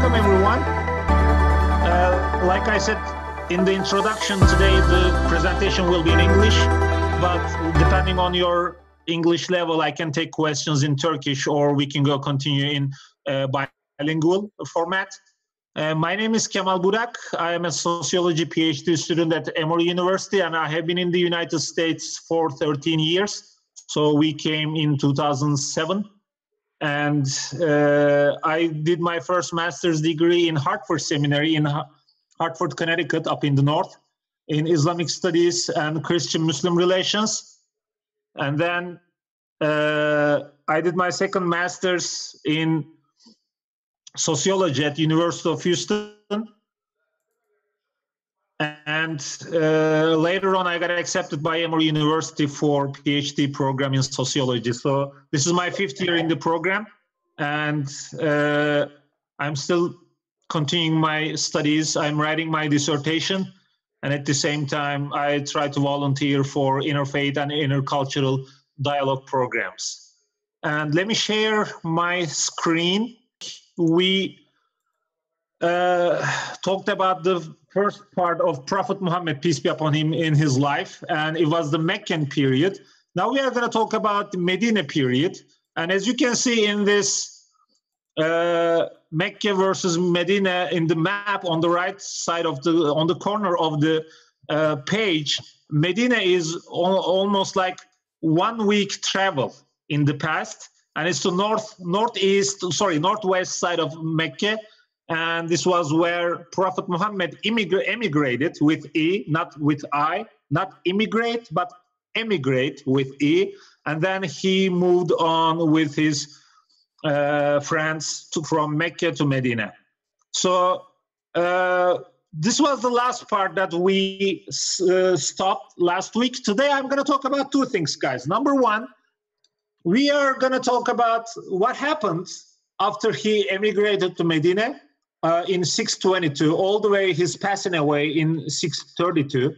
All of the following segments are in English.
welcome everyone. Like I said in the introduction, today the presentation will be in English, but depending on your English level, I can take questions in Turkish or we can continue in bilingual format. My name is Kemal Budak. I am a sociology PhD student at Emory University, and I have been in the United States for 13 years. So we came in 2007. And I did my first master's degree in Hartford Seminary in Hartford, Connecticut, up in the north, in Islamic studies and Christian-Muslim relations. And then I did my second master's in sociology at University of Houston. And later on, I got accepted by Emory University for PhD program in sociology. So this is my 5th year in the program, and I'm still continuing my studies. I'm writing my dissertation, and at the same time, I try to volunteer for interfaith and intercultural dialogue programs. And let me share my screen. We talked about the first part of Prophet Muhammad, peace be upon him, in his life, and it was the Meccan period. Now we are going to talk about the Medina period, and as you can see in this Mecca versus Medina in the map on the right side of on the corner of the page, Medina is almost like 1 week travel in the past, and it's the northwest side of Mecca. And this was where Prophet Muhammad emigrated with E, not with I, not immigrate, but emigrate with E. And then he moved on with his friends from Mecca to Medina. So this was the last part that we stopped last week. Today I'm going to talk about 2 things, guys. Number 1, we are going to talk about what happened after he emigrated to Medina. In 622, all the way he's passing away in 632.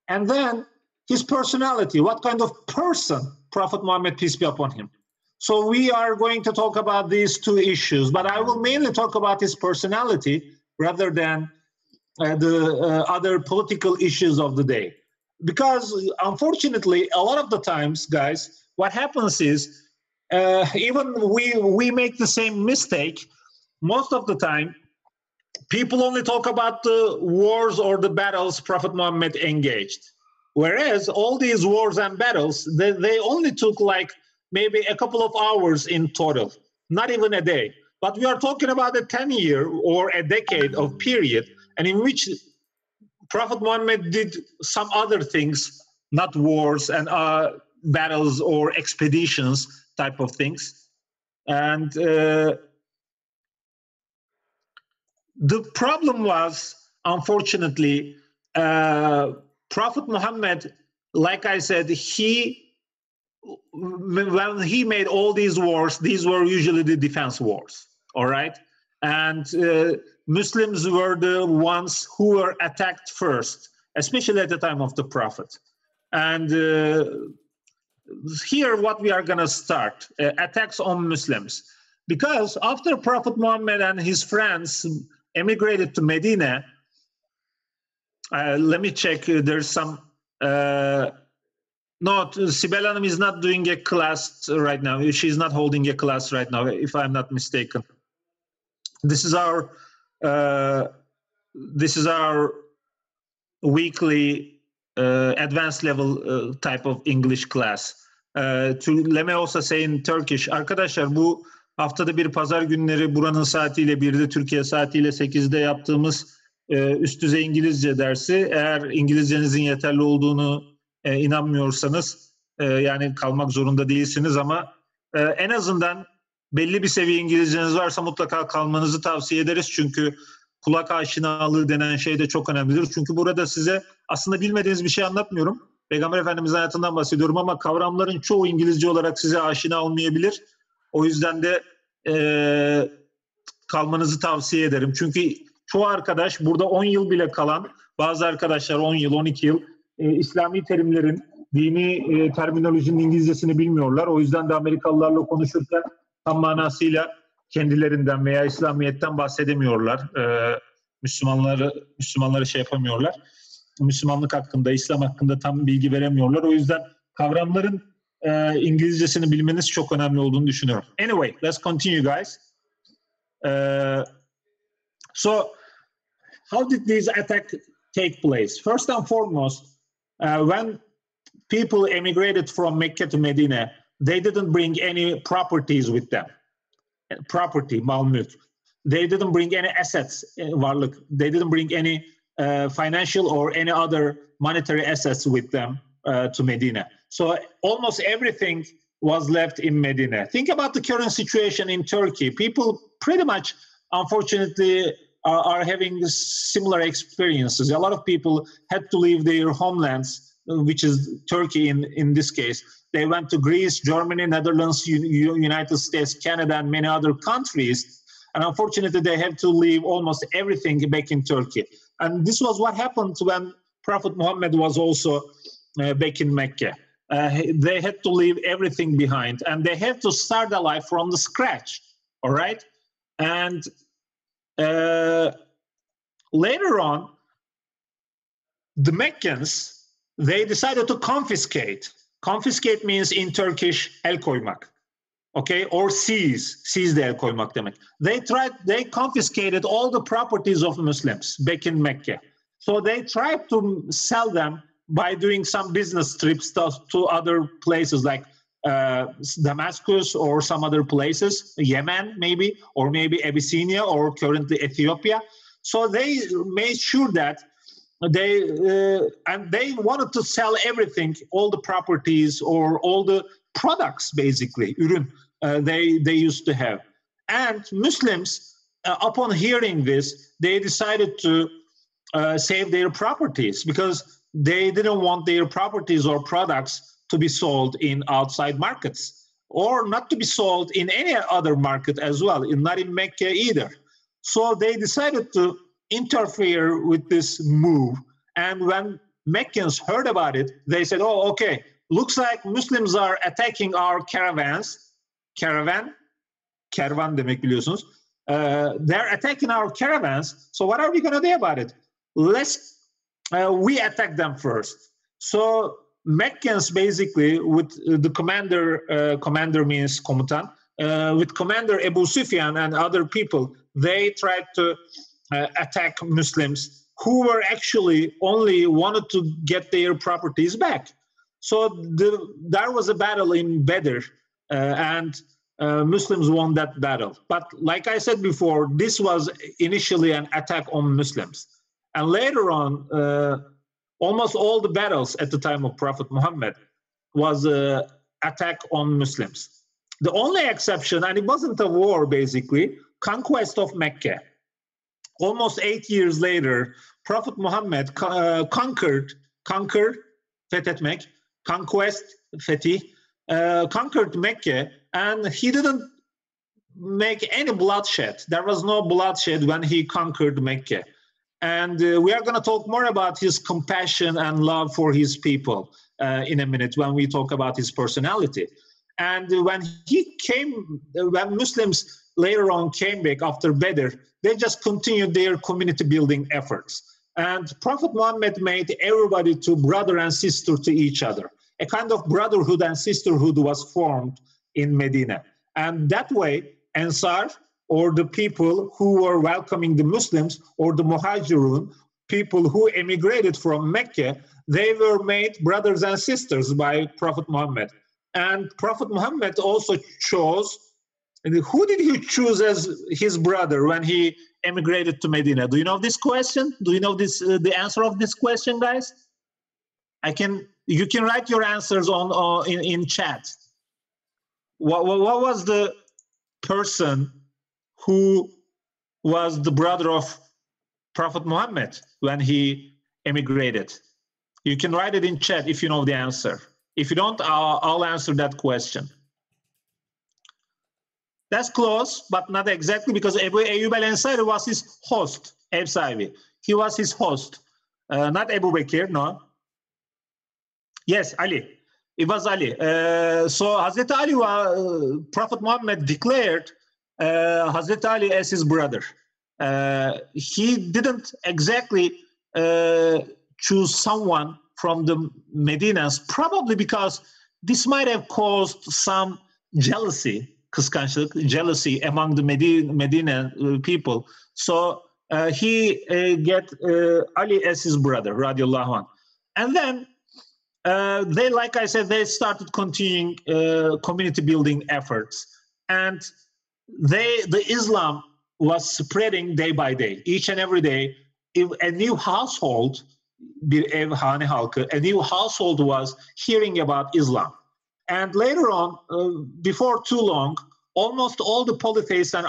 And then his personality, what kind of person Prophet Muhammad, peace be upon him. So we are going to talk about these 2 issues, but I will mainly talk about his personality rather than the other political issues of the day. Because unfortunately, a lot of the times, guys, what happens is even we make the same mistake most of the time. People only talk about the wars or the battles Prophet Muhammad engaged. Whereas all these wars and battles, they only took like maybe a couple of hours in total, not even a day. But we are talking about a 10-year or a decade of period, and in which Prophet Muhammad did some other things, not wars and battles or expeditions type of things. And the problem was, unfortunately, Prophet Muhammad, like I said, when he made all these wars, these were usually the defense wars, all right? And Muslims were the ones who were attacked first, especially at the time of the Prophet. And here what we are going to start, attacks on Muslims. Because after Prophet Muhammad and his friends emigrated to Medina, let me check, there's some, no, Sibel Hanım is not doing a class right now. She's not holding a class right now, if I'm not mistaken. This is our weekly advanced level type of English class. Let me also say in Turkish, arkadaşlar bu haftada bir pazar günleri buranın saatiyle 1'de Türkiye saatiyle 8'de yaptığımız üst düzey İngilizce dersi. Eğer İngilizcenizin yeterli olduğunu inanmıyorsanız yani kalmak zorunda değilsiniz ama en azından belli bir seviye İngilizceniz varsa mutlaka kalmanızı tavsiye ederiz. Çünkü kulak aşinalığı denen şey de çok önemlidir. Çünkü burada size aslında bilmediğiniz bir şey anlatmıyorum. Peygamber Efendimizin hayatından bahsediyorum ama kavramların çoğu İngilizce olarak size aşina olmayabilir. O yüzden de kalmanızı tavsiye ederim. Çünkü çoğu arkadaş burada 10 yıl bile kalan, bazı arkadaşlar 10 yıl, 12 yıl İslami terimlerin, dini terminolojinin İngilizcesini bilmiyorlar. O yüzden de Amerikalılarla konuşurken tam manasıyla kendilerinden veya İslamiyet'ten bahsedemiyorlar. Müslümanları şey yapamıyorlar. Müslümanlık hakkında, İslam hakkında tam bilgi veremiyorlar. O yüzden kavramların İngilizcesini bilmeniz çok önemli olduğunu düşünüyorum. Anyway, let's continue, guys. So, how did these attacks take place? First and foremost, when people emigrated from Mecca to Medina, they didn't bring any properties with them. Property, mal mülk. They didn't bring any assets, varlık. They didn't bring any financial or any other monetary assets with them to Medina. So almost everything was left in Medina. Think about the current situation in Turkey. People pretty much, unfortunately, are having similar experiences. A lot of people had to leave their homelands, which is Turkey in this case. They went to Greece, Germany, Netherlands, United States, Canada, and many other countries. And unfortunately, they have to leave almost everything back in Turkey. And this was what happened when Prophet Muhammad was also back in Mecca. They had to leave everything behind, and they had to start a life from the scratch, all right? And later on, the Meccans, they decided to confiscate. Confiscate means in Turkish, el koymak. Okay, or seize de el koymak demek. They confiscated all the properties of Muslims back in Mecca. So they tried to sell them by doing some business trips to other places like Damascus or some other places, Yemen maybe, or maybe Abyssinia or currently Ethiopia. So they made sure that they wanted to sell everything, all the properties or all the products, basically, ürün they used to have. And Muslims, upon hearing this, they decided to save their properties because they didn't want their properties or products to be sold in outside markets or not to be sold in any other market as well, not in Mecca either. So they decided to interfere with this move. And when Meccans heard about it, they said, oh, okay, looks like Muslims are attacking our caravans. Kervan demek biliyorsunuz. They're attacking our caravans. So what are we going to do about it? We attack them first. So Meccans basically with the commander means komutan, with Commander Abu Sufyan and other people, they tried to attack Muslims who were actually only wanted to get their properties back. So there was a battle in Badr, and Muslims won that battle. But like I said before, this was initially an attack on Muslims. And later on, almost all the battles at the time of Prophet Muhammad was an attack on Muslims. The only exception, and it wasn't a war basically, conquest of Mecca. Almost 8 years later, Prophet Muhammad conquered, fethetmek, conquest, fetih, conquered Mecca, and he didn't make any bloodshed. There was no bloodshed when he conquered Mecca. And we are going to talk more about his compassion and love for his people in a minute when we talk about his personality. And when Muslims later on came back after Badr, they just continued their community building efforts. And Prophet Muhammad made everybody to brother and sister to each other. A kind of brotherhood and sisterhood was formed in Medina. And that way, Ansar, or the people who were welcoming the Muslims, or the Muhajirun, people who emigrated from Mecca, they were made brothers and sisters by Prophet Muhammad. And Prophet Muhammad also chose, who did he choose as his brother when he emigrated to Medina? Do you know this question? Do you know this the answer of this question, guys? You can write your answers in chat. What was the person who was the brother of Prophet Muhammad when he emigrated? You can write it in chat if you know the answer. If you don't, I'll answer that question. That's close, but not exactly, because Ebu Eyyub el-Ensari was his host, ev sahibi. He was his host, not Abu Bakr, no. Yes, Ali. It was Ali. So Hazreti Ali, Prophet Muhammad declared Hazreti Ali as his brother. He didn't exactly choose someone from the Medinas, probably because this might have caused some jealousy, kıskançlık, jealousy among the Medina people. So he get Ali as his brother, radiallahu anh. And then they, like I said, they started continuing community building efforts. And the Islam was spreading day by day. Each and every day, if a new household, bir ev hane halkı, a new household was hearing about Islam. And later on, before too long, almost all the polytheists and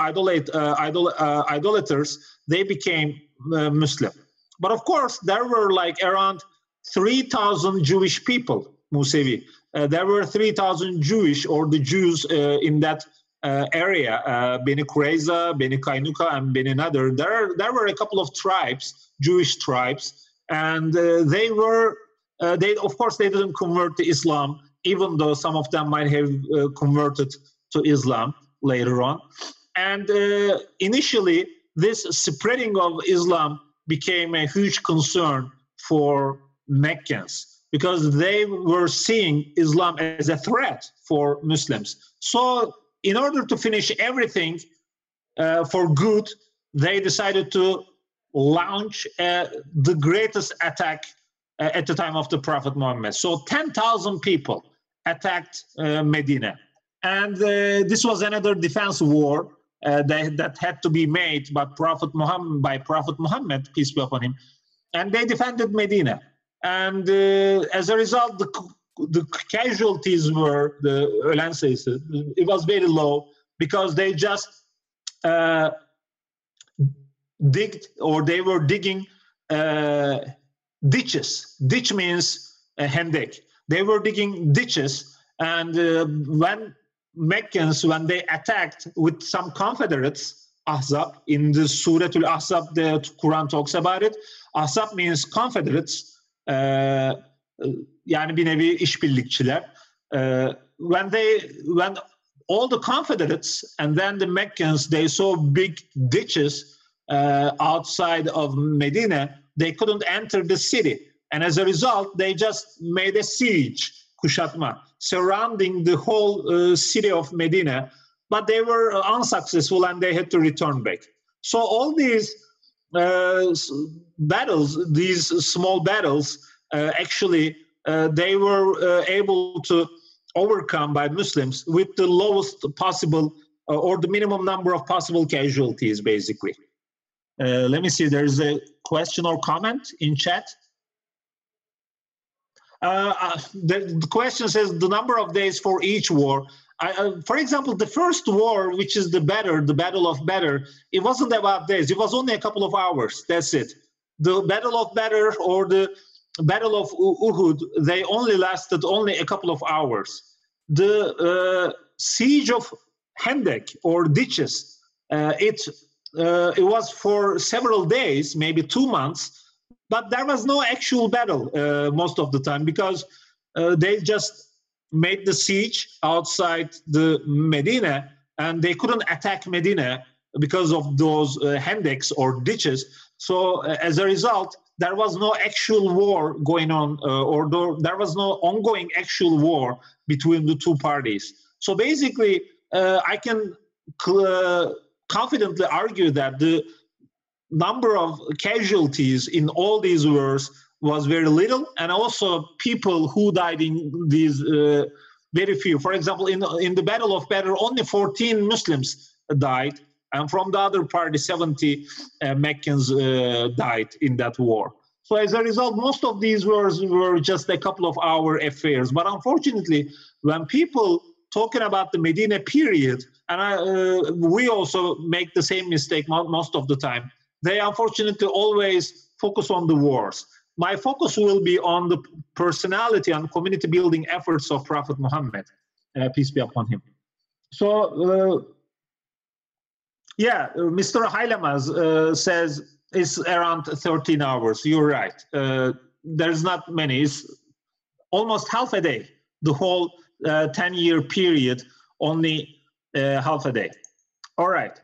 idolaters, they became Muslim. But of course, there were like around 3,000 Jewish people, Musevi. There were 3,000 Jewish, or the Jews in that area, Beni Kureyza, Beni Kaynuka, and Beni Nadir. There were a couple of tribes, Jewish tribes, and they of course they didn't convert to Islam, even though some of them might have converted to Islam later on. And initially, this spreading of Islam became a huge concern for Meccans, because they were seeing Islam as a threat for Muslims. So in order to finish everything for good, they decided to launch the greatest attack at the time of the Prophet Muhammad. So 10,000 people attacked Medina. And this was another defense war that had to be made by Prophet Muhammad, peace be upon him. And they defended Medina. And as a result, the casualties were, it was very low, because they just they were digging ditches. Ditch means hendek. They were digging ditches, and when Meccans, when they attacked with some confederates, Ahzab, in the Suratul Ahzab, the Quran talks about it. Ahzab means confederates. Yani bir nevi işbirlikçiler. When all the confederates and then the Meccans, they saw big ditches outside of Medina, they couldn't enter the city. And as a result, they just made a siege, kuşatma, surrounding the whole city of Medina. But they were unsuccessful and they had to return back. So all these battles, these small battles, actually, they were able to overcome by Muslims with the lowest possible or the minimum number of possible casualties, basically. Let me see, there's a question or comment in chat. The question says the number of days for each war. For example, the first war, which is the Battle of Badr, it wasn't about days. It was only a couple of hours. That's it. The Battle of Badr or the Battle of Uhud, they only lasted a couple of hours. The siege of Hendek or ditches, it was for several days, maybe 2 months, but there was no actual battle most of the time, because they just made the siege outside the Medina, and they couldn't attack Medina because of those hendeks or ditches. So as a result, there was no actual war going on, or there was no ongoing actual war between the two parties. So basically, I can confidently argue that the number of casualties in all these wars was very little, and also people who died in these very few. For example, in the Battle of Badr, only 14 Muslims died, and from the other party, 70 Meccans died in that war. So as a result, most of these wars were just a couple of hour affairs. But unfortunately, when people talking about the Medina period, and we also make the same mistake most of the time, they unfortunately always focus on the wars. My focus will be on the personality and community building efforts of Prophet Muhammad, peace be upon him. So, yeah, Mr. Hailamaz says it's around 13 hours. You're right. There's not many. It's almost half a day. The whole 10-year period, only half a day. All right.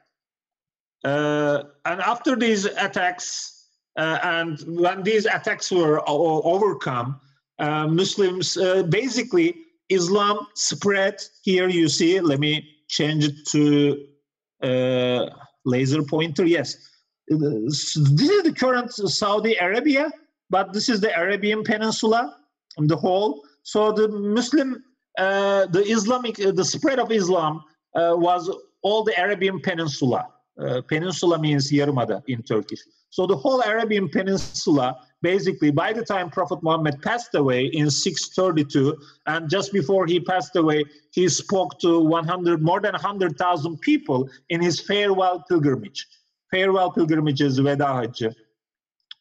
And after these attacks, and when these attacks were overcome, Muslims, basically Islam spread. Here you see, let me change it to laser pointer. Yes, this is the current Saudi Arabia, but this is the Arabian Peninsula, the whole. So the Muslim, the spread of Islam was all the Arabian Peninsula. Peninsula means Yarımada in Turkish. So the whole Arabian Peninsula, basically, by the time Prophet Muhammad passed away in 632, and just before he passed away, he spoke to more than 100,000 people in his farewell pilgrimage. Farewell pilgrimage is Veda Hajj.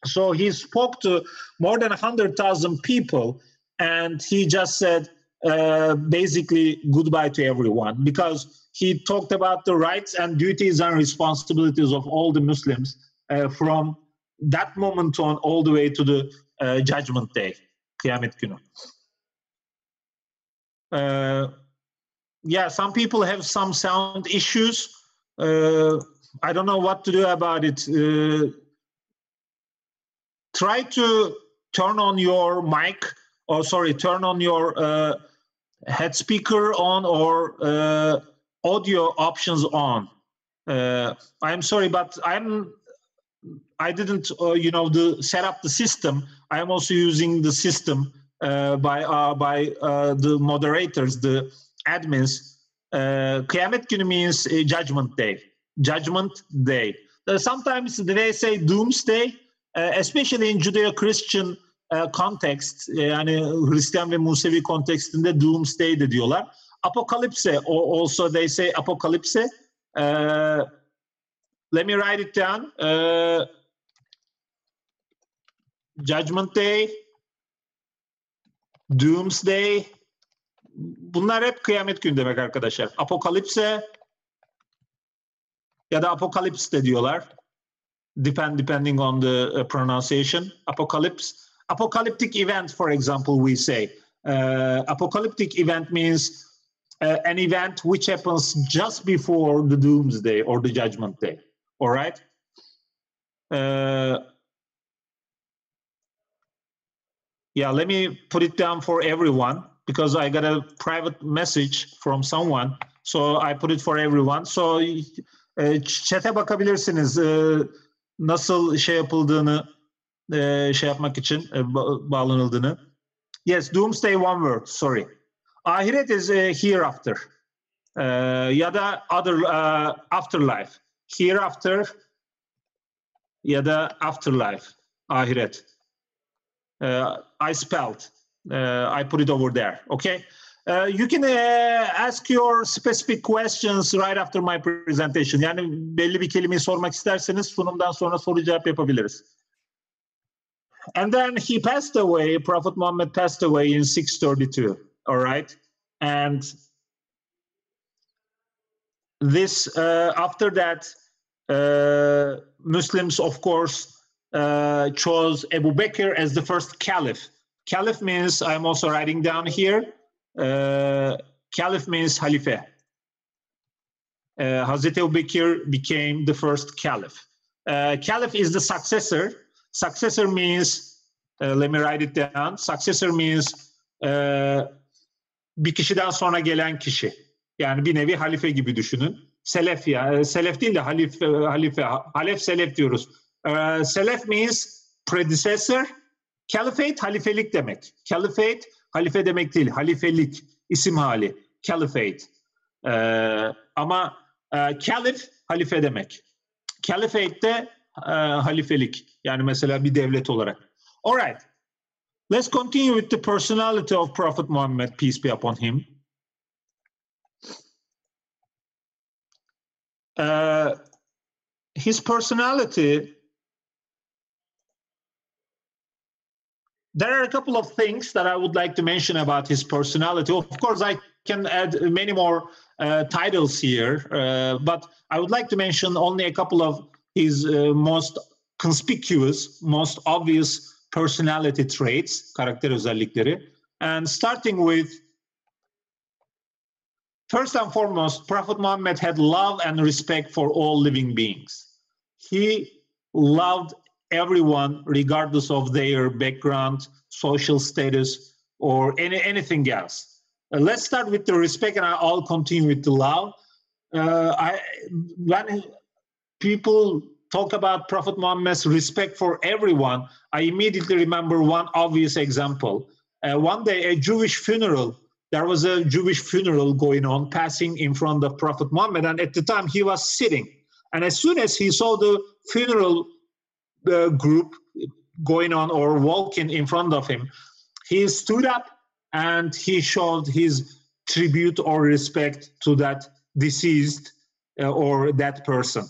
So he spoke to more than 100,000 people, and he just said, basically, goodbye to everyone, because he talked about the rights and duties and responsibilities of all the Muslims from that moment on all the way to the Judgment Day, Kıyamet Günü. Yeah, some people have some sound issues. I don't know what to do about it. Try to turn on your mic, or sorry, turn on your head speaker on, or audio options on. I'm sorry, but I didn't, set up the system. I'm also using the system by the moderators, the admins. Kıyamet Günü means Judgment Day. Judgment Day. Sometimes they say Doomsday, especially in Judeo-Christian context, yani Hristiyan ve Musevi kontekstinde Doomsday de diyorlar. Apocalypse, also they say Apocalypse. Let me write it down. Judgment Day, Doomsday. Bunlar hep kıyamet günü demek arkadaşlar. Apocalypse ya da Apocalypse de diyorlar. Depending on the pronunciation. Apocalypse. Apocalyptic event, for example, we say. Apocalyptic event means an event which happens just before the Doomsday or the Judgment Day. All right? Yeah, let me put it down for everyone because I got a private message from someone. So I put it for everyone. So chat'e bakabilirsiniz nasıl şey yapıldığını, şey yapmak için bağlanıldığını. Yes, Doomsday one word, sorry. Ahiret is hereafter. Ya da afterlife. Hereafter ya da afterlife. Ahiret. I spelled. I put it over there. Okay. You can ask your specific questions right after my presentation. Yani belli bir kelimeyi sormak isterseniz sunumdan sonra soru cevap yapabiliriz. And then he passed away. Prophet Muhammad passed away in 632. All right. And this after that, Muslims, of course, chose Abu Bakr as the first caliph. Caliph means, I'm also writing down here, caliph means Halife. Hazreti Abu Bakr became the first caliph. Caliph is the successor. Successor means, let me write it down. Successor means bir kişiden sonra gelen kişi. Yani bir nevi halife gibi düşünün. Selef ya, selef değil de halife, halef selef diyoruz. Selef means predecessor. Caliphate halifelik demek. Caliphate halife demek değil, halifelik isim hali. Caliphate. Ama caliph halife demek. Caliphate de halifelik. Yani mesela bir devlet olarak. All right. Let's continue with the personality of Prophet Muhammad, peace be upon him. His personality, there are a couple of things that I would like to mention about his personality. Of course, I can add many more titles here, but I would like to mention only a couple of his most conspicuous, most obvious personality traits, karakter özellikleri. And starting with first and foremost, Prophet Muhammad had love and respect for all living beings. He loved everyone regardless of their background, social status, or anything else. Let's start with the respect, and I'll continue with the love. When people talk about Prophet Muhammad's respect for everyone, I immediately remember one obvious example. One day, there was a Jewish funeral going on, passing in front of Prophet Muhammad, and at the time he was sitting. And as soon as he saw the funeral group going on or walking in front of him, he stood up and he showed his tribute or respect to that deceased or that person.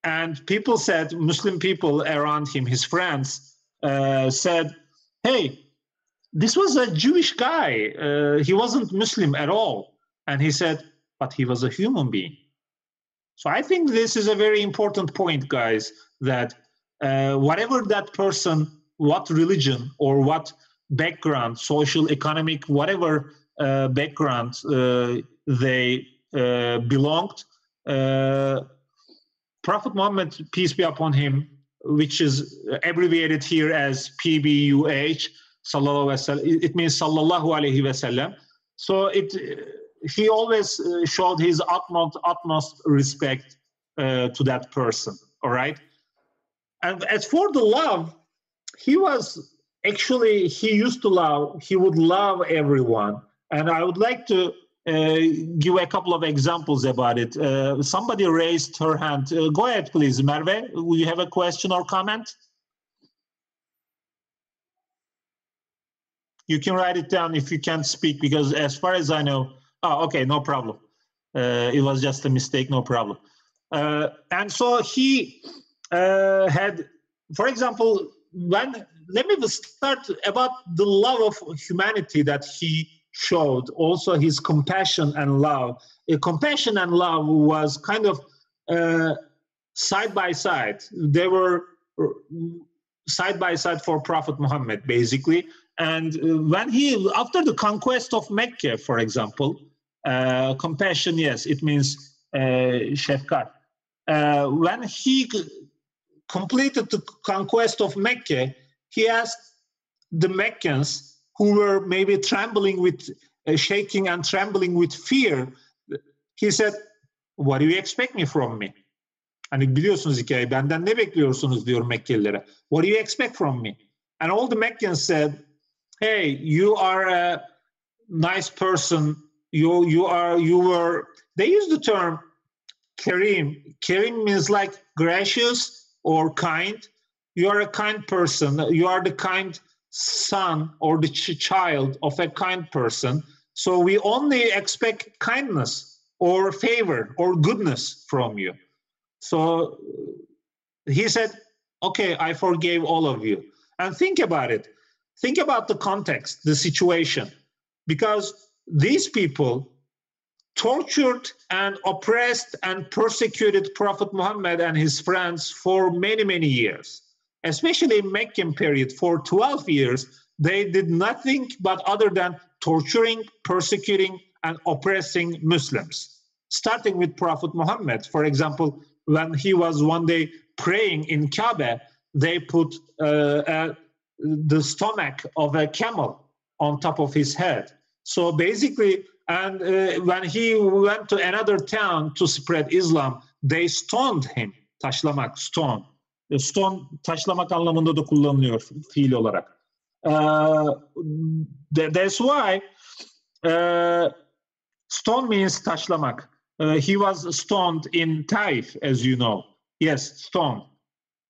And people said, Muslim people around him, his friends, said, hey, this was a Jewish guy. He wasn't Muslim at all. And he said, but he was a human being. So I think this is a very important point, guys, that whatever that person, what religion or what background, social, economic, whatever background they belonged, Prophet Muhammad, peace be upon him, which is abbreviated here as pbuh, sallallahu alaihi wasallam, it means sallallahu alaihi wasallam. So he always showed his utmost respect to that person. All right. And as for the love, he used to love, he would love everyone. And I would like to give a couple of examples about it. Somebody raised her hand. Go ahead, please, Merve. Will you have a question or comment? You can write it down if you can't speak, because as far as I know, okay, no problem. It was just a mistake, no problem. And so he had, for example, let me start about the love of humanity that he showed, also his compassion and love. Compassion and love was kind of side by side. They were side by side for Prophet Muhammad, basically. And when after the conquest of Mecca, for example, compassion, yes, it means shefkat. When he completed the conquest of Mecca, he asked the Meccans, who were maybe trembling with, shaking and trembling with fear, he said, what do you expect me from me? Hani biliyorsunuz hikayeyi, benden ne bekliyorsunuz diyor Mekkelilere. What do you expect from me? And all the Meccans said, hey, you are a nice person. You were, they use the term Kareem. Kareem means like gracious or kind. You are a kind person. You are the kind son or the child of a kind person. So we only expect kindness or favor or goodness from you. So he said, okay, I forgave all of you. And think about it. Think about the context, the situation, because these people tortured and oppressed and persecuted Prophet Muhammad and his friends for many, many years, especially in Meccan period. For 12 years, they did nothing but other than torturing, persecuting, and oppressing Muslims, starting with Prophet Muhammad. For example, when he was one day praying in Kaaba, they put the stomach of a camel on top of his head. So basically, and when he went to another town to spread Islam, they stoned him. Taşlamak, stone. Stone, taşlamak anlamında da kullanılıyor fiil olarak. That's why stone means taşlamak. He was stoned in Taif, as you know. Yes, stone.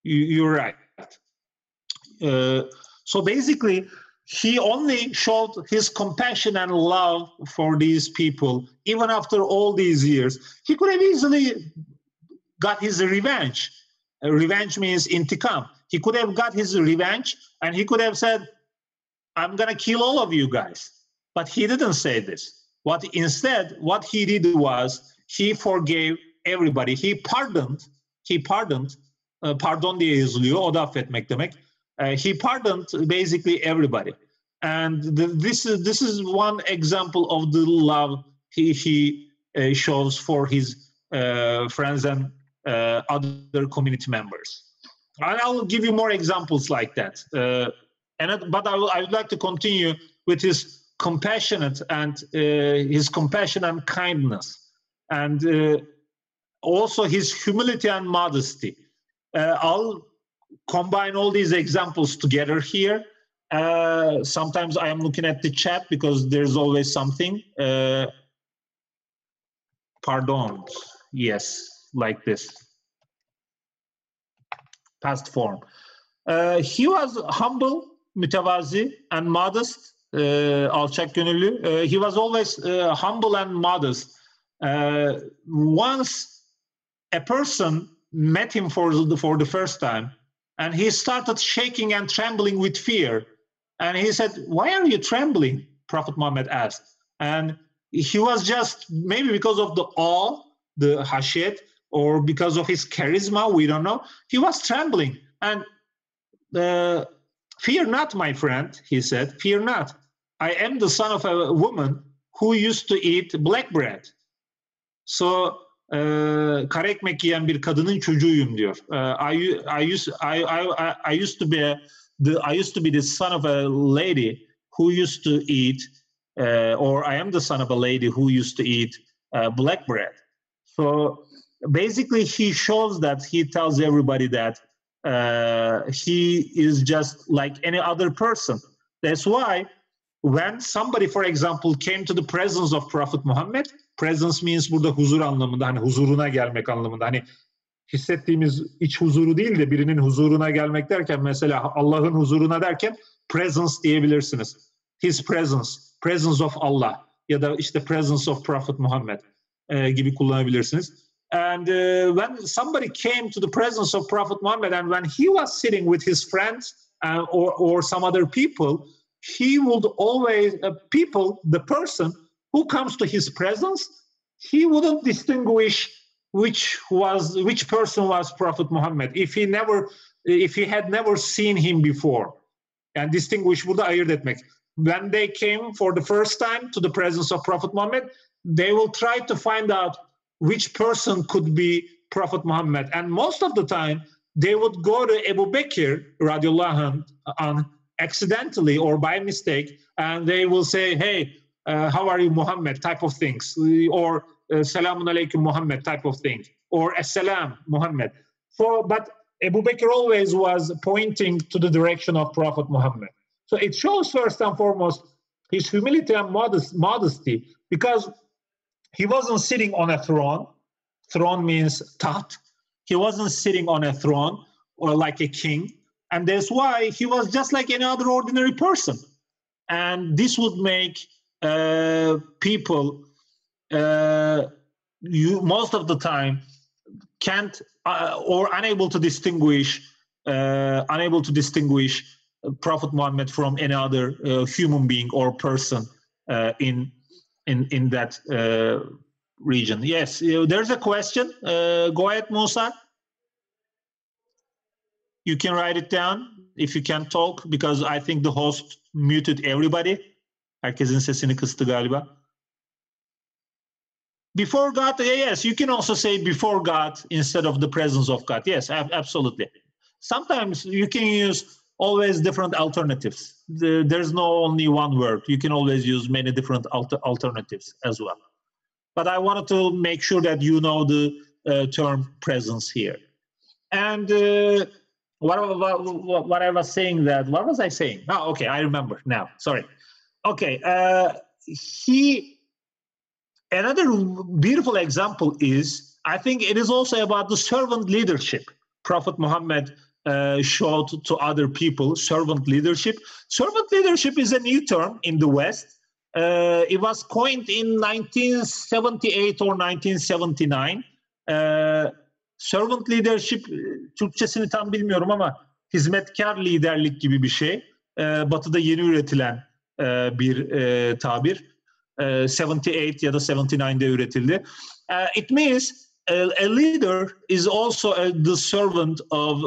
You're right. So basically, he only showed his compassion and love for these people, even after all these years. He could have easily got his revenge. Revenge means intikam. He could have got his revenge, and he could have said, I'm going to kill all of you guys. But he didn't say this. Instead, what he did was, he forgave everybody. He pardoned, pardon diye yazılıyor, o da affetmek demek. He pardoned basically everybody. And this is one example of the love he shows for his friends and other community members. And I will give you more examples like that. But I would like to continue with his compassionate and his compassion and kindness, and also his humility and modesty. I'll combine all these examples together here. Sometimes I am looking at the chat because there's always something. Pardon. Yes, like this. Past form. He was humble, mütevazi, and modest. Alçak gönüllü. He was always humble and modest. Once a person met him for the first time, and he started shaking and trembling with fear. And he said, "Why are you trembling?" Prophet Muhammad asked. And he was just, maybe because of the awe, the hashiyat, or because of his charisma, we don't know. He was trembling. And "Fear not, my friend," he said, "fear not. I am the son of a woman who used to eat black bread." So, kara ekmek yiyen bir kadının çocuğuyum diyor. I used to be the son of a lady who used to eat, or I am the son of a lady who used to eat black bread. So basically, he shows that he tells everybody that he is just like any other person. That's why when somebody, for example, came to the presence of Prophet Muhammad, presence means burada huzur anlamında, hani huzuruna gelmek anlamında, hani hissettiğimiz iç huzuru değil de birinin huzuruna gelmek derken, mesela Allah'ın huzuruna derken presence diyebilirsiniz. His presence, presence of Allah ya da işte presence of Prophet Muhammad gibi kullanabilirsiniz. And when somebody came to the presence of Prophet Muhammad, and when he was sitting with his friends or some other people, he would always, the person who comes to his presence, he wouldn't distinguish which person was Prophet Muhammad if he had never seen him before. And distinguish, burada ayırt etmek. When they came for the first time to the presence of Prophet Muhammad, they will try to find out which person could be Prophet Muhammad. And most of the time, they would go to Abu Bakr radiallahu anh, accidentally or by mistake, and they will say, "Hey, how are you, Muhammad?" type of things, or "Salamun alaykum, Muhammad" type of thing, or "Assalam, Muhammad." But Abu Bakr always was pointing to the direction of Prophet Muhammad. So it shows first and foremost his humility and modesty, because he wasn't sitting on a throne. Throne means taht. He wasn't sitting on a throne or like a king. And that's why he was just like any other ordinary person. And this would make people, most of the time, can't or unable to distinguish Prophet Muhammad from any other human being or person in that region. Yes, there's a question. Go ahead, Musa. You can write it down if you can talk, because I think the host muted everybody. Herkesin sesini kıstı galiba. Before God, yes, you can also say before God instead of the presence of God. Yes, absolutely. Sometimes you can use always different alternatives. There's no only one word. You can always use many different alternatives as well. But I wanted to make sure that you know the term presence here. And what I was saying, that, what was I saying? Oh, okay, I remember now. Sorry. Okay, another beautiful example is, I think it is also about the servant leadership Prophet Muhammad showed to other people. Servant leadership. Servant leadership is a new term in the West. It was coined in 1978 or 1979. Servant leadership, Türkçesini tam bilmiyorum ama hizmetkar liderlik gibi bir şey. Batı'da yeni üretilen bir tabir. 78 ya da 79'de üretildi. It means a leader is also the servant of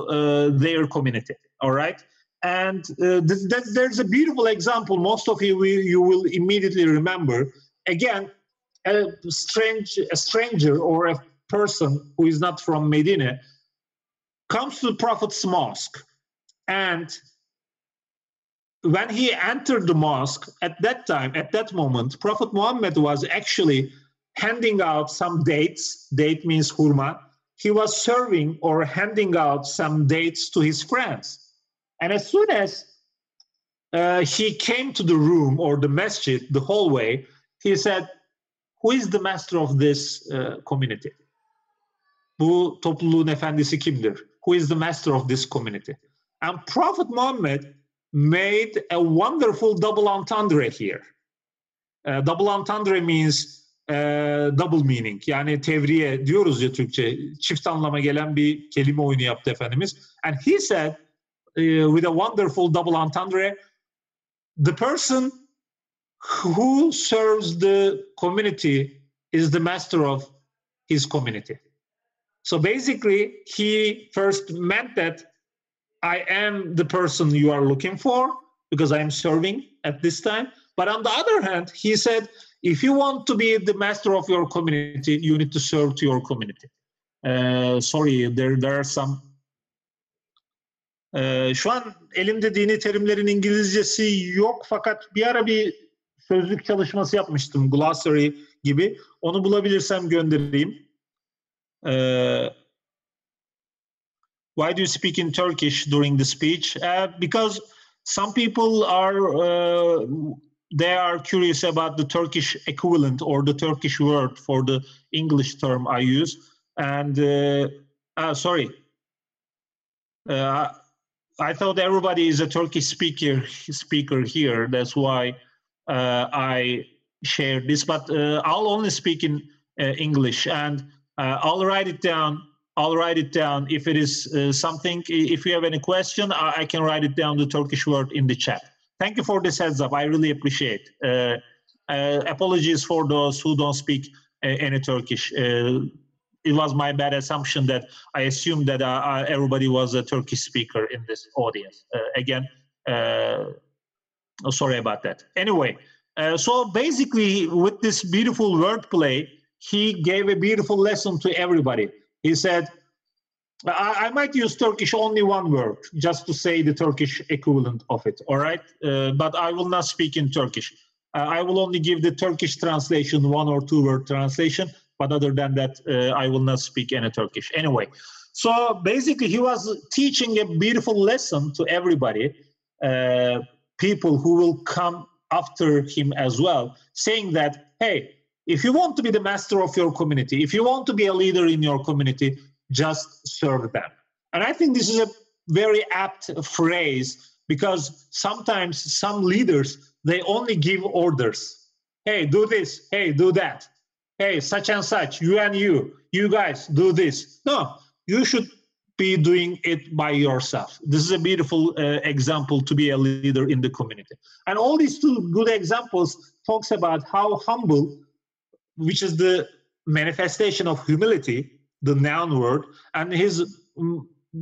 their community. All right. And there's a beautiful example. Most of you will immediately remember. Again, a stranger or a person who is not from Medina comes to the Prophet's mosque, and when he entered the mosque, at that moment, Prophet Muhammad was actually handing out some dates. Date means hurma. He was serving or handing out some dates to his friends. And as soon as he came to the room or the masjid, the hallway, he said, "Who is the master of this community? Bu topluluğun efendisi kimdir? Who is the master of this community?" And Prophet Muhammad made a wonderful double entendre here. Double entendre means double meaning. Yani tevriye diyoruz ya Türkçe. Çift anlama gelen bir kelime oyunu yaptı Efendimiz. And he said, with a wonderful double entendre, the person who serves the community is the master of his community. So basically, he first meant that I am the person you are looking for because I am serving at this time. But on the other hand, he said, if you want to be the master of your community, you need to serve to your community. Sorry, there are some... Şu an elimde dini terimlerin İngilizcesi yok, fakat bir ara bir sözlük çalışması yapmıştım, glossary gibi. Onu bulabilirsem göndereyim. Why do you speak in Turkish during the speech? Because some people they are curious about the Turkish equivalent or the Turkish word for the English term I use. And sorry, I thought everybody is a Turkish speaker here. That's why I shared this. But I'll only speak in English, and I'll write it down. I'll write it down if it is something. If you have any question, I can write it down, the Turkish word, in the chat. Thank you for this heads up. I really appreciate. Apologies for those who don't speak any Turkish. It was my bad assumption that I assumed that everybody was a Turkish speaker in this audience. Again, sorry about that. Anyway, so basically with this beautiful wordplay, he gave a beautiful lesson to everybody. He said, I might use Turkish only one word, just to say the Turkish equivalent of it, all right? But I will not speak in Turkish. I will only give the Turkish translation, 1 or 2 word translation, but other than that, I will not speak any Turkish. Anyway, so basically he was teaching a beautiful lesson to everybody, people who will come after him as well, saying that, hey, if you want to be the master of your community, if you want to be a leader in your community, just serve them. And I think this is a very apt phrase, because sometimes some leaders, they only give orders. Hey, do this. Hey, do that. Hey, such and such, you and you guys do this. No, you should be doing it by yourself. This is a beautiful example to be a leader in the community. And all these two good examples talks about how humble, which is the manifestation of humility, the noun word, and his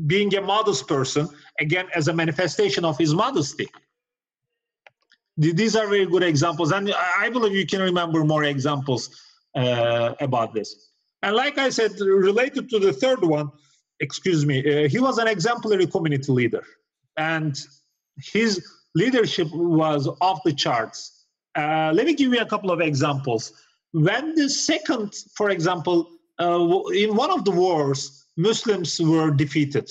being a modest person, again, as a manifestation of his modesty. These are very good examples, and I believe you can remember more examples about this. And like I said, related to the third one, excuse me, he was an exemplary community leader, and his leadership was off the charts. Let me give you a couple of examples. When the second, for example, in one of the wars, Muslims were defeated.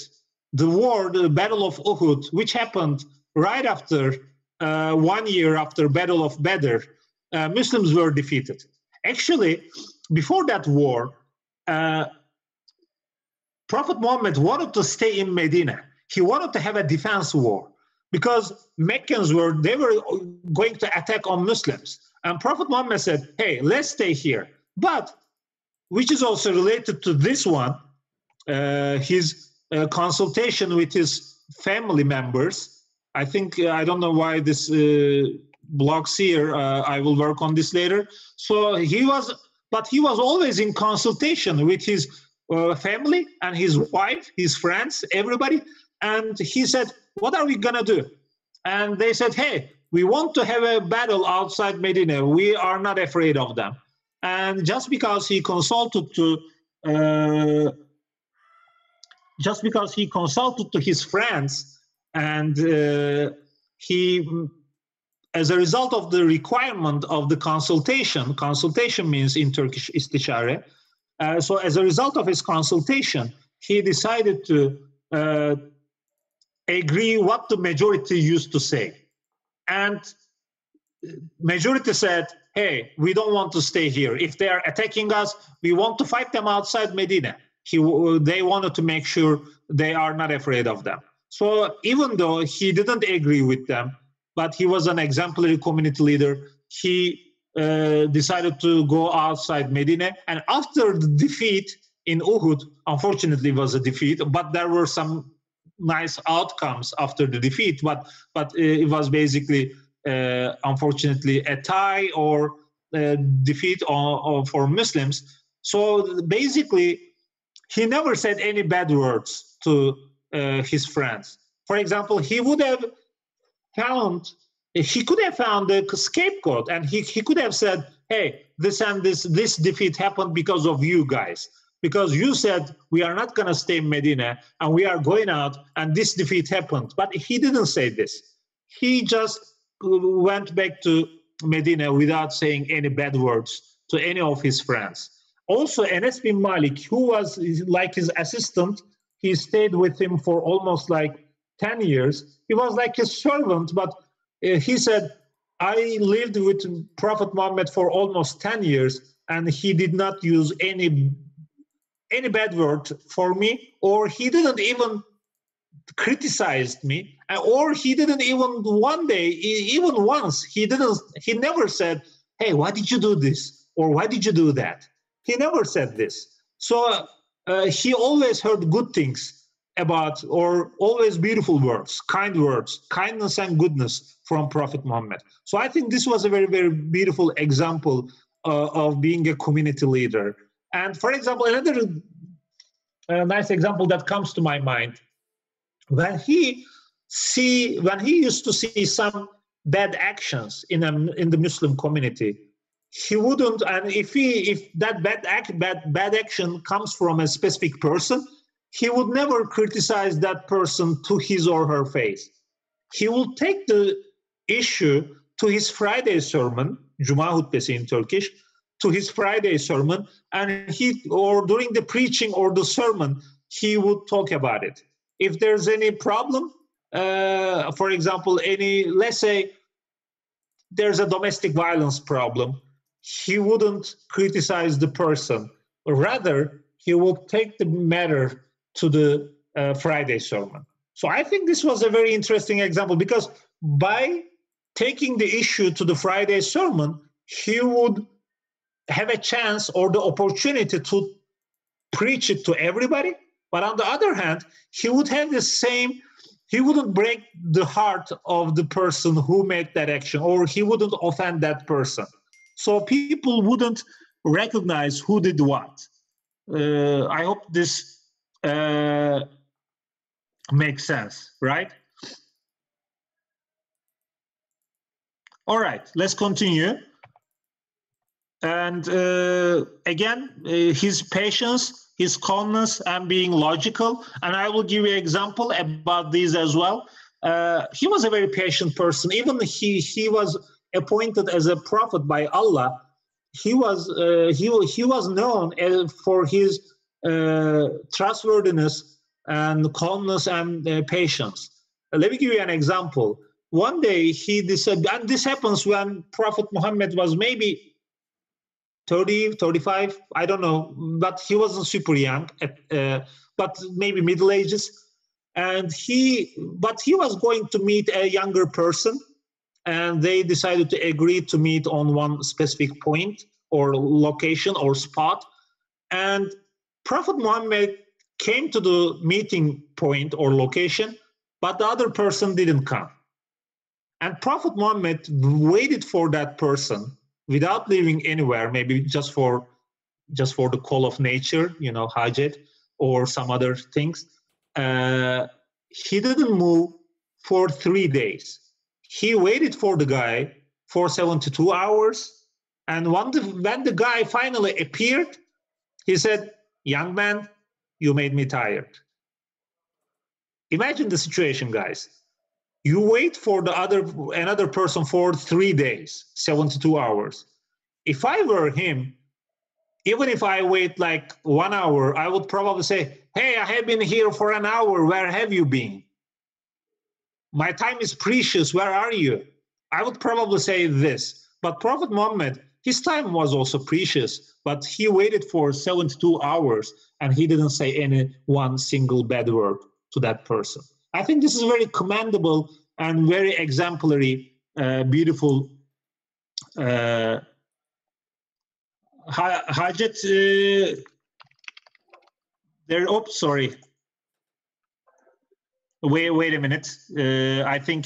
The war, the Battle of Uhud, which happened right after 1 year after Battle of Badr, Muslims were defeated. Actually, before that war, Prophet Muhammad wanted to stay in Medina. He wanted to have a defense war because Meccans were going to attack on Muslims. And Prophet Muhammad said, hey, let's stay here. But, which is also related to this one, his consultation with his family members. I think, I don't know why this blocks here. I will work on this later. So he was always in consultation with his family and his wife, his friends, everybody. And he said, what are we gonna do? And they said, hey, we want to have a battle outside Medina. We are not afraid of them. And just because he consulted to his friends, and he, as a result of the requirement of the consultation means in Turkish istişare. So as a result of his consultation, he decided to agree what the majority used to say. And majority said, hey, we don't want to stay here. If they are attacking us, we want to fight them outside Medina. They wanted to make sure they are not afraid of them. So even though he didn't agree with them, but he was an exemplary community leader, he decided to go outside Medina. And after the defeat in Uhud, unfortunately it was a defeat, but there were some nice outcomes after the defeat, but it was basically unfortunately a tie or defeat for Muslims. So basically he never said any bad words to his friends. For example, he could have found a scapegoat, and he could have said, hey, this defeat happened because of you guys, because you said we are not going to stay in Medina and we are going out, and this defeat happened. But he didn't say this. He just went back to Medina without saying any bad words to any of his friends. Also, Anas bin Malik, who was like his assistant, he stayed with him for almost like 10 years. He was like his servant, but he said, I lived with Prophet Muhammad for almost 10 years, and he did not use any bad word for me, or he didn't even criticize me, or he didn't even once, he never said, hey, why did you do this? Or why did you do that? He never said this. So he always heard good things about, or always beautiful words, kindness and goodness from Prophet Muhammad. So I think this was a very, very beautiful example of being a community leader. And for example, another nice example that comes to my mind, when he used to see some bad actions in the Muslim community, he wouldn't, and if that bad action comes from a specific person, he would never criticize that person to his or her face. He will take the issue to his Friday sermon, Cuma hutbesi in Turkish, to his Friday sermon, and during the preaching or the sermon, he would talk about it. If there's any problem, for example, let's say there's a domestic violence problem, he wouldn't criticize the person. Rather, he will take the matter to the Friday sermon. So I think this was a very interesting example, because by taking the issue to the Friday sermon, he would have a chance or the opportunity to preach it to everybody. But on the other hand, he would have he wouldn't break the heart of the person who made that action, or he wouldn't offend that person. So people wouldn't recognize who did what. I hope this makes sense, right? All right, let's continue. And again, his patience, his calmness, and being logical. And I will give you an example about these as well. He was a very patient person. Even he was appointed as a prophet by Allah. He was known for his trustworthiness and calmness and patience. Let me give you an example. One day he decided, and this happens when Prophet Muhammad was maybe 30, 35, I don't know, but he wasn't super young, but maybe middle ages. And he was going to meet a younger person, and they decided to agree to meet on one specific point or location or spot. And Prophet Muhammad came to the meeting point or location, but the other person didn't come. And Prophet Muhammad waited for that person without leaving anywhere, maybe just for the call of nature, hajat or some other things. He didn't move for 3 days. He waited for the guy for 72 hours, And when the guy finally appeared, he said, "Young man, you made me tired." Imagine the situation, guys. You wait for another person for 3 days, 72 hours. If I were him, even if I wait like 1 hour, I would probably say, "Hey, I have been here for an hour. Where have you been? My time is precious. Where are you?" I would probably say this. But Prophet Muhammad, his time was also precious, but he waited for 72 hours and he didn't say any one single bad word to that person. I think this is very commendable and very exemplary, beautiful. Hajat, there. Oh, sorry. Wait a minute. I think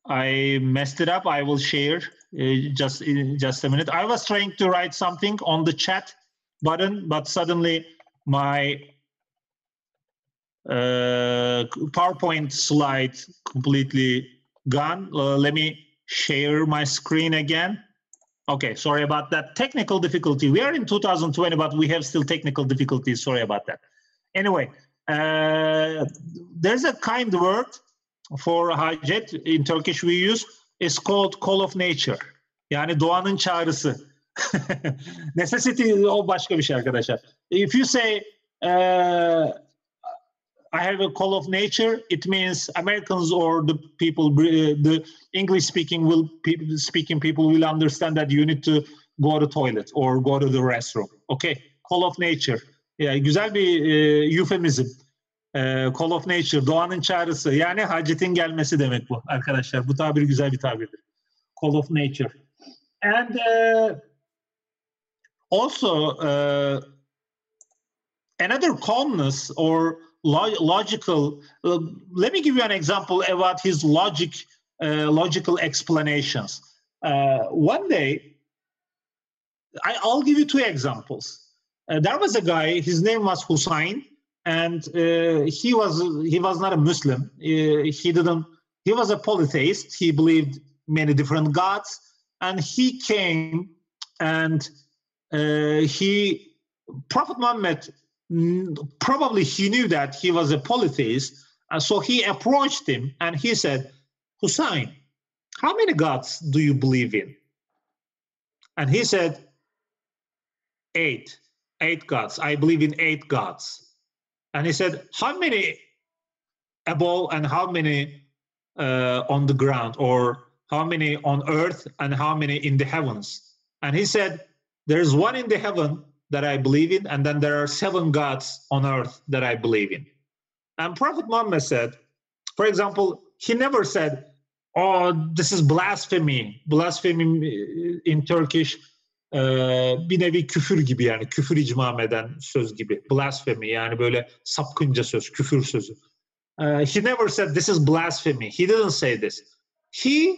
I messed it up. I will share just a minute. I was trying to write something on the chat button, but suddenly my PowerPoint slide completely gone. Let me share my screen again. Okay, sorry about that technical difficulty. We are in 2020, but we have still technical difficulties. Sorry about that. Anyway, there's a kind word for hacet in Turkish we use. It's called call of nature. Yani doğanın çağrısı. Necessity o başka bir şey arkadaşlar. If you say I have a call of nature, it means Americans or the people, the English-speaking people will understand that you need to go to the toilet or go to the restroom. Okay, call of nature. Yani güzel bir euphemism. Call of nature, doğanın çağrısı. Yani hacetin gelmesi demek bu arkadaşlar. Bu tabir güzel bir tabirdir. Call of nature. And also another calmness or logical, let me give you an example about his logical explanations. One day, I'll give you 2 examples. There was a guy, his name was Hussein, and he was not a Muslim. He was a polytheist. He believed many different gods, and he came and Prophet Muhammad, probably he knew that he was a polytheist, so he approached him and he said, "Hussein, how many gods do you believe in?" And he said, 8 gods. I believe in 8 gods. And he said, "How many above and how many on the ground, or how many on earth and how many in the heavens?" And he said, "There's one in the heaven that I believe in, and then there are 7 gods on earth that I believe in." And Prophet Muhammad said, for example, he never said, "Oh, this is blasphemy." Blasphemy in Turkish, bir nevi küfür gibi, yani küfür icmam eden söz gibi. Blasphemy, yani böyle sapkınca söz, küfür sözü. He never said this is blasphemy. He didn't say this. He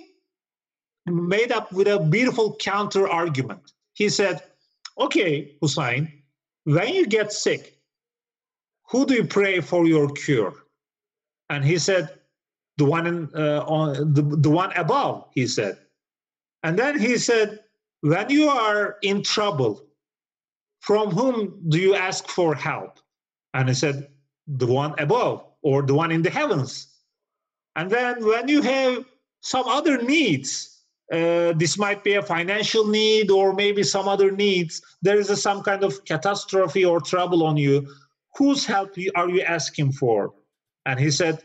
made up with a beautiful counter argument. He said, "Okay, Hussein, when you get sick, who do you pray for your cure?" And he said, "The one the one above," he said. And then he said, "When you are in trouble, from whom do you ask for help?" And he said, "The one above, or the one in the heavens." And then when you have some other needs, this might be a financial need or maybe some other needs, there is some kind of catastrophe or trouble on you, whose help are you asking for? And he said,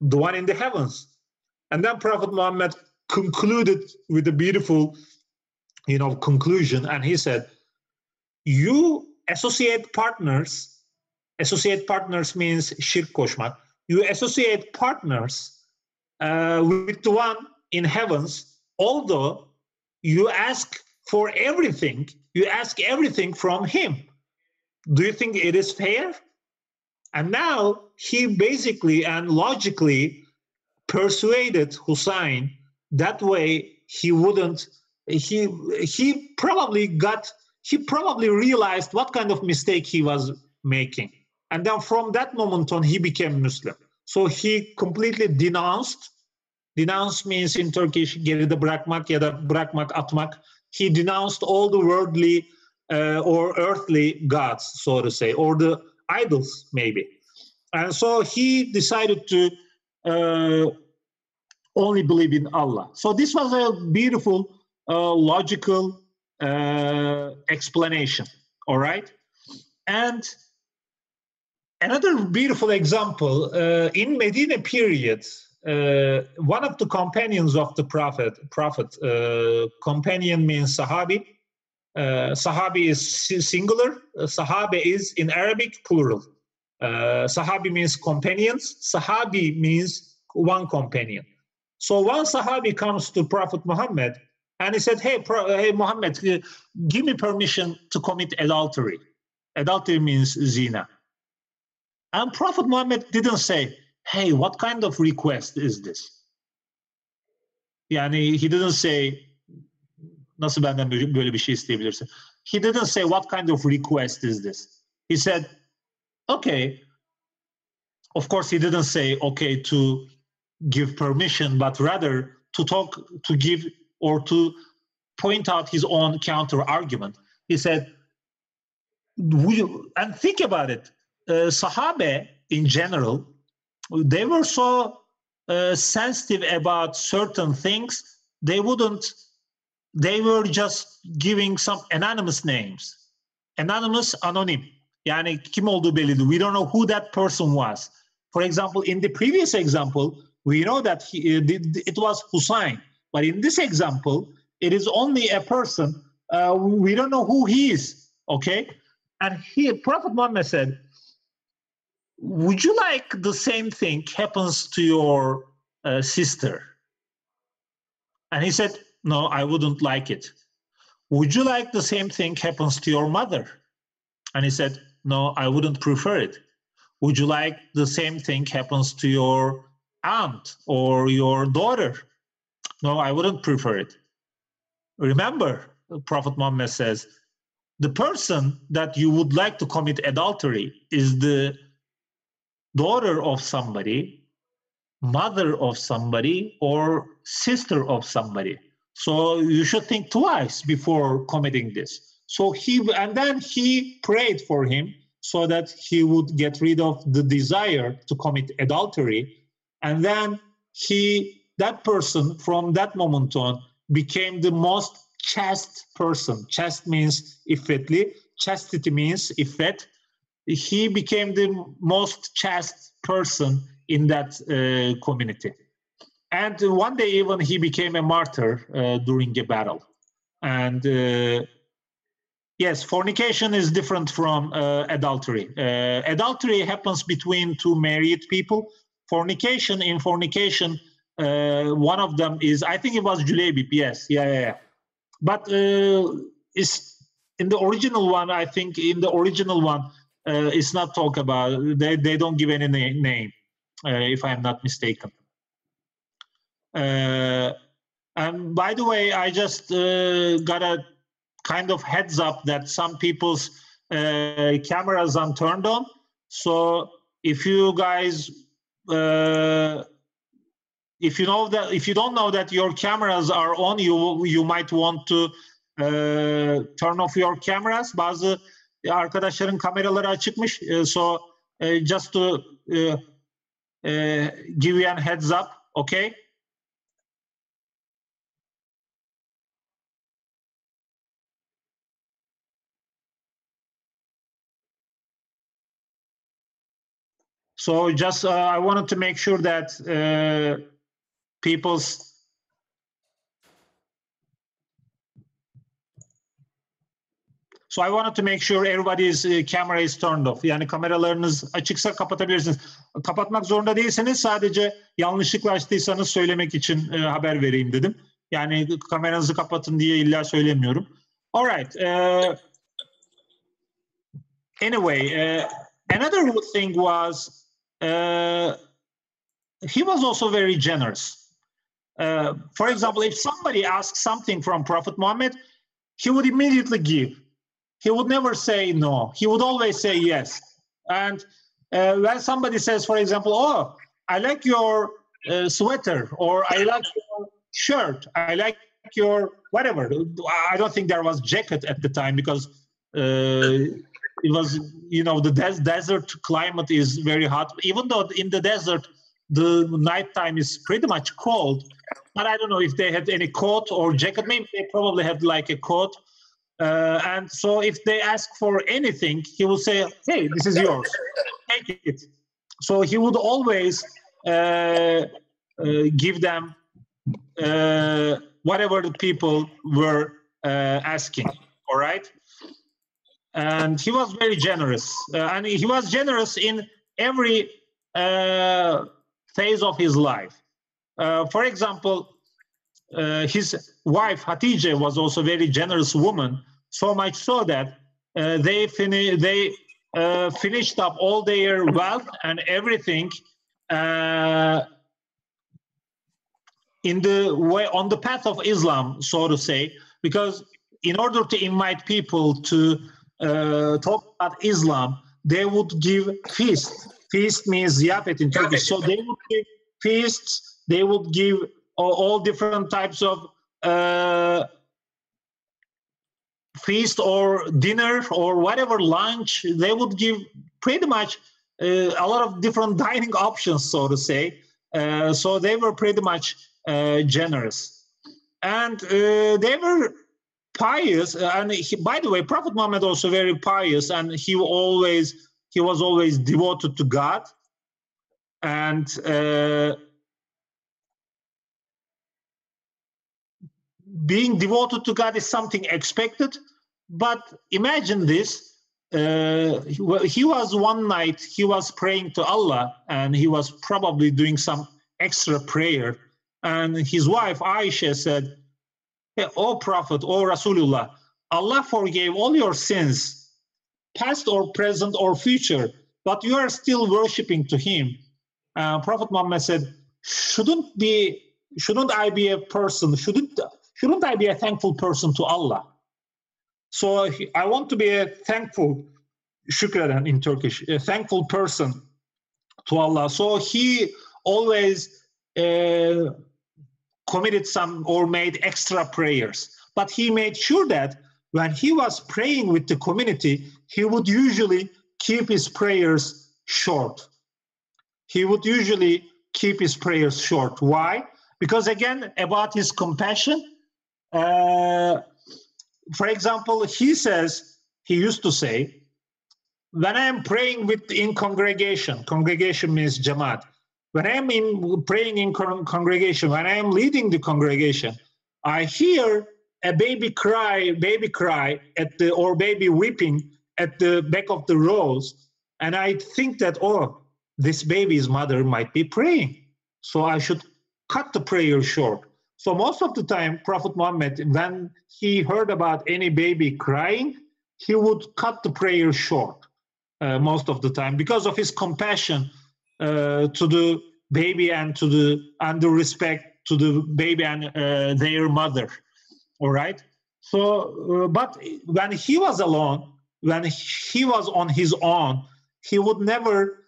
"The one in the heavens." And then Prophet Muhammad concluded with a beautiful, conclusion. And he said, "You associate partners means şirk koşmak. You associate partners with the one in heavens, although you ask for everything, you ask everything from him. Do you think it is fair?" And now he basically and logically persuaded Hussein that way he wouldn't, he probably realized what kind of mistake he was making. And then from that moment on, he became Muslim. So he completely denounced. Denounce means in Turkish geride bırakmak ya da bırakmak, atmak. he denounced all the worldly or earthly gods, so to say, or the idols maybe. And so he decided to only believe in Allah. So this was a beautiful, logical explanation, all right? And another beautiful example, in Medina period, one of the companions of the Prophet, companion means Sahabi. Sahabi is singular, Sahabe is in Arabic plural. Sahabi means companions, Sahabi means one companion. So one Sahabi comes to Prophet Muhammad and he said, hey Muhammad, give me permission to commit adultery. Adultery means zina. And Prophet Muhammad didn't say, hey, what kind of request is this? Yani he didn't say, nasıl benden böyle bir şey isteyebilirsin? He didn't say, what kind of request is this? He said, okay. Of course, he didn't say, okay, to give permission, but rather to talk, to give, or to point out his own counter argument. He said, and think about it, Sahabe in general, they were so sensitive about certain things, they were just giving some anonymous names. Anonymous, anonym. Yani kim olduğu belli değil. We don't know who that person was. For example, in the previous example, we know that it was Hussein. But in this example, it is only a person. We don't know who he is. Okay? And Prophet Muhammad said, would you like the same thing happens to your sister? And he said, no, I wouldn't like it. Would you like the same thing happens to your mother? And he said, no, I wouldn't prefer it. Would you like the same thing happens to your aunt or your daughter? No, I wouldn't prefer it. Remember, Prophet Muhammad says, the person that you would like to commit adultery is the daughter of somebody, mother of somebody, or sister of somebody. So you should think twice before committing this. So then he prayed for him so that he would get rid of the desire to commit adultery. And then that person from that moment on became the most chaste person. Chaste means iffetli. Chastity means iffet. He became the most chaste person in that community. And one day even he became a martyr during a battle. And yes, fornication is different from adultery. Adultery happens between two married people. In fornication, one of them is, I think it was Juleybib, yes, yeah. But it's in the original one, I think in the original one, it's not talked about. They don't give any name, if I'm not mistaken. And by the way, I just got a kind of heads up that some people's cameras are turned on. So if you guys, if you don't know that your cameras are on, you might want to turn off your cameras. Bazı arkadaşların kameraları açıkmış. So just to give you a heads up, okay? So just I wanted to make sure that So I wanted to make sure everybody's camera is turned off. Yani kameralarınız açıksa kapatabilirsiniz. Kapatmak zorunda değilseniz sadece yanlışlıkla açtıysanız söylemek için haber vereyim dedim. Yani kameranızı kapatın diye illa söylemiyorum. All right. Anyway, another thing was he was also very generous. For example, if somebody asks something from Prophet Muhammad, he would immediately give. He would never say no. He would always say yes. And when somebody says, for example, oh, I like your sweater, or I like your shirt, I like your whatever. I don't think there was jacket at the time because it was, you know, the desert climate is very hot. Even though in the desert the nighttime is pretty much cold, but I don't know if they had any coat or jacket. Maybe they probably had like a coat. And so if they ask for anything, he will say, "Hey, this is yours. Take it." So he would always give them whatever the people were asking. All right. And he was very generous. And he was generous in every phase of his life. For example, his wife, Hatice, was also a very generous woman, so much so that they finished up all their wealth and everything in the way, on the path of Islam, so to say, because in order to invite people to talk about Islam, they would give feast. Feast means ziyafet in Turkish. So they would give feasts, they would give all different types of feast or dinner or whatever, lunch. They would give pretty much a lot of different dining options, so to say. So they were pretty much generous. And they were pious. And by the way, Prophet Muhammad also very pious, and he was always devoted to God. And being devoted to God is something expected, but imagine this. He was one night, he was praying to Allah, and he was probably doing some extra prayer. And his wife, Aisha, said, "Hey, O Prophet, O Rasulullah, Allah forgave all your sins, past or present or future, but you are still worshiping to him." Prophet Muhammad said, shouldn't I be a person, shouldn't I be a thankful person to Allah? So I want to be a thankful, şükreden in Turkish, a thankful person to Allah. So he always committed some or made extra prayers. But he made sure that when he was praying with the community, he would usually keep his prayers short. He would usually keep his prayers short. Why? Because again, about his compassion. For example, he used to say, when I am praying in congregation means Jamaat. When I am praying in congregation, when I am leading the congregation, I hear a baby cry or baby weeping at the back of the rows, and I think that, oh, this baby's mother might be praying, so I should cut the prayer short. So most of the time, Prophet Muhammad, when he heard about any baby crying, he would cut the prayer short most of the time because of his compassion to the baby and the respect to the baby and their mother. All right. So, but when he was alone, when he was on his own, he would never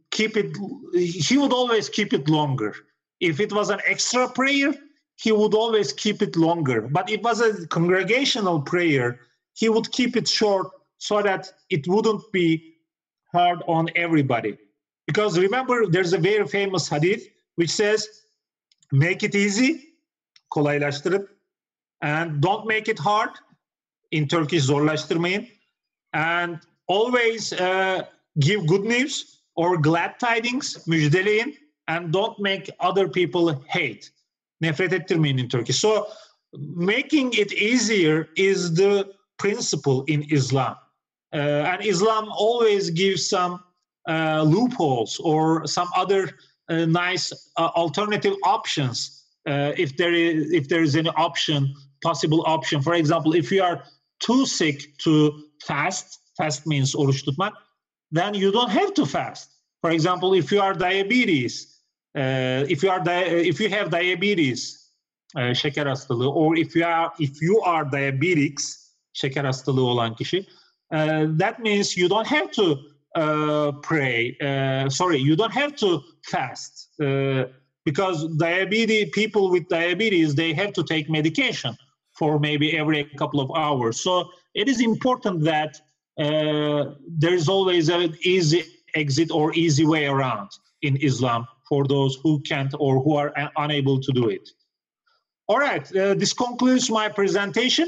keep it. He would always keep it longer. If it was an extra prayer, he would always keep it longer. But if it was a congregational prayer, he would keep it short so that it wouldn't be hard on everybody. Because remember, there's a very famous hadith which says, make it easy, kolaylaştırıp, and don't make it hard, in Turkish zorlaştırmayın, and always give good news or glad tidings, müjdeleyin, and don't make other people hate. Nefret ettirmeyin in Turkish. So making it easier is the principle in Islam. And Islam always gives some loopholes or some other nice alternative options if there is any option, possible option. For example, if you are too sick to fast means oruç tutmak, then you don't have to fast. For example, if you are diabetes, if you have diabetes, şeker hastalığı, or if you are diabetics, şeker hastalığı olan kişi, that means you don't have to you don't have to fast because people with diabetes, they have to take medication for maybe every couple of hours. So it is important that there is always an easy exit or easy way around in Islam for those who can't or who are unable to do it. All right, this concludes my presentation.